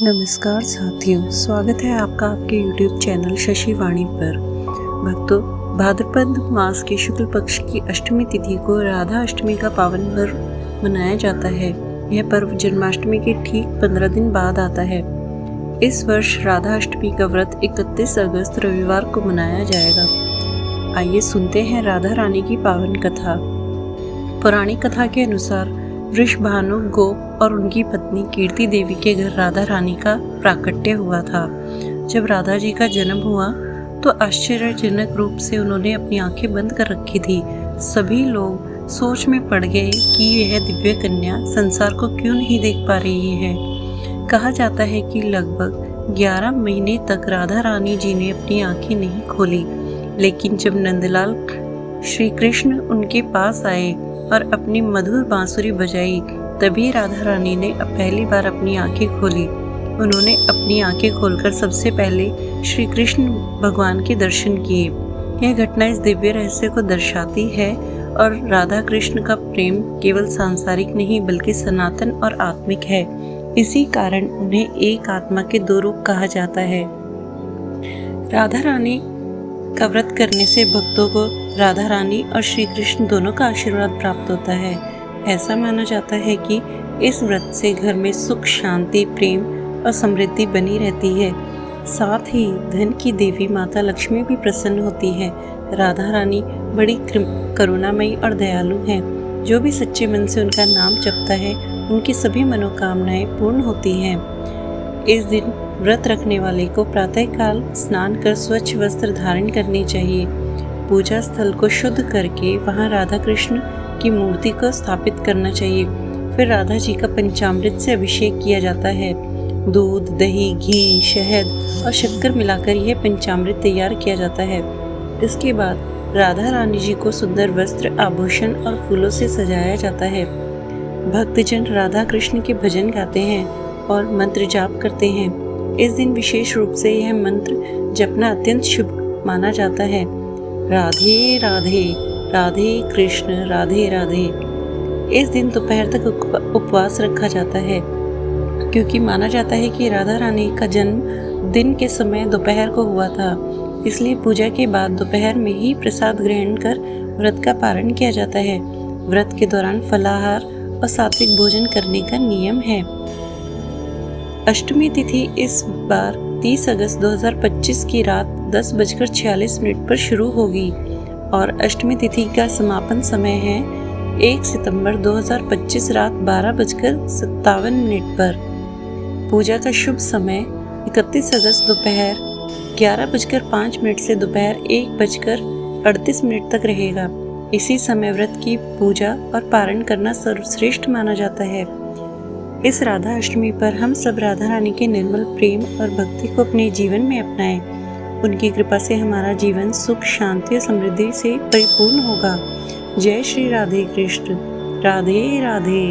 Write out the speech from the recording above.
नमस्कार साथियों, स्वागत है आपका आपके YouTube चैनल शशि वाणी पर। भक्तों, भाद्रपद मास के शुक्ल पक्ष की अष्टमी तिथि को राधा अष्टमी का पावन पर्व मनाया जाता है। यह पर्व जन्माष्टमी के ठीक 15 दिन बाद आता है। इस वर्ष राधा अष्टमी का व्रत 31 अगस्त रविवार को मनाया जाएगा। आइए सुनते हैं राधा रानी की पावन कथा। पौराणिक कथा के अनुसार वृषभानु गोप और उनकी पत्नी कीर्ति देवी के घर राधा रानी का प्राकट्य हुआ था। जब राधा जी का जन्म हुआ तो आश्चर्यजनक रूप से उन्होंने अपनी आंखें बंद कर रखी थी। सभी लोग सोच में पड़ गए कि यह दिव्य कन्या संसार को क्यों नहीं देख पा रही है। कहा जाता है कि लगभग 11 महीने तक राधा रानी जी ने अपनी आंखें नहीं खोली, लेकिन जब नंदलाल श्री कृष्ण उनके पास आए और अपनी मधुर बांसुरी बजाई, तभी राधा रानी ने पहली बार अपनी आंखें खोली। उन्होंने अपनी आंखें खोलकर सबसे पहले श्री कृष्ण भगवान के दर्शन किए। यह घटना इस दिव्य रहस्य को दर्शाती है और राधा कृष्ण का प्रेम केवल सांसारिक नहीं बल्कि सनातन और आत्मिक है। इसी कारण उन्हें एक आत्मा के दो रूप कहा जाता है। राधा रानी का व्रत करने से भक्तों को राधा रानी और श्री कृष्ण दोनों का आशीर्वाद प्राप्त होता है। ऐसा माना जाता है कि इस व्रत से घर में सुख, शांति, प्रेम और समृद्धि बनी रहती है। साथ ही धन की देवी माता लक्ष्मी भी प्रसन्न होती है। राधा रानी बड़ी करुणामयी और दयालु हैं। जो भी सच्चे मन से उनका नाम जपता है, उनकी सभी मनोकामनाएं पूर्ण होती हैं। इस दिन व्रत रखने वाले को प्रातःकाल स्नान कर स्वच्छ वस्त्र धारण करनी चाहिए। पूजा स्थल को शुद्ध करके वहां राधा कृष्ण की मूर्ति को स्थापित करना चाहिए। फिर राधा जी का पंचामृत से अभिषेक किया जाता है। दूध, दही, घी, शहद और शक्कर मिलाकर यह पंचामृत तैयार किया जाता है। इसके बाद राधा रानी जी को सुंदर वस्त्र, आभूषण और फूलों से सजाया जाता है। भक्तजन राधा कृष्ण के भजन गाते हैं और मंत्र जाप करते हैं। इस दिन विशेष रूप से यह मंत्र जपना अत्यंत शुभ माना जाता है। राधे राधे, राधे कृष्ण राधे राधे। इस दिन दोपहर तक उपवास रखा जाता है, क्योंकि माना जाता है कि राधा रानी का जन्म दिन के समय दोपहर को हुआ था। इसलिए पूजा के बाद दोपहर में ही प्रसाद ग्रहण कर व्रत का पारण किया जाता है। व्रत के दौरान फलाहार और सात्विक भोजन करने का नियम है। अष्टमी तिथि इस बार 30 अगस्त 2025 की रात 10:46 पर शुरू होगी और अष्टमी तिथि का समापन समय है 1 सितंबर 2025 रात 12:57 पर। पूजा का शुभ समय 31 अगस्त दोपहर 11:05 से दोपहर 1:38 तक रहेगा। इसी समय व्रत की पूजा और पारण करना सर्वश्रेष्ठ माना जाता है। इस राधा अष्टमी पर हम सब राधा रानी के निर्मल प्रेम और भक्ति को अपने जीवन में अपनाएं। उनकी कृपा से हमारा जीवन सुख, शांति और समृद्धि से परिपूर्ण होगा। जय श्री राधे कृष्ण। राधे राधे।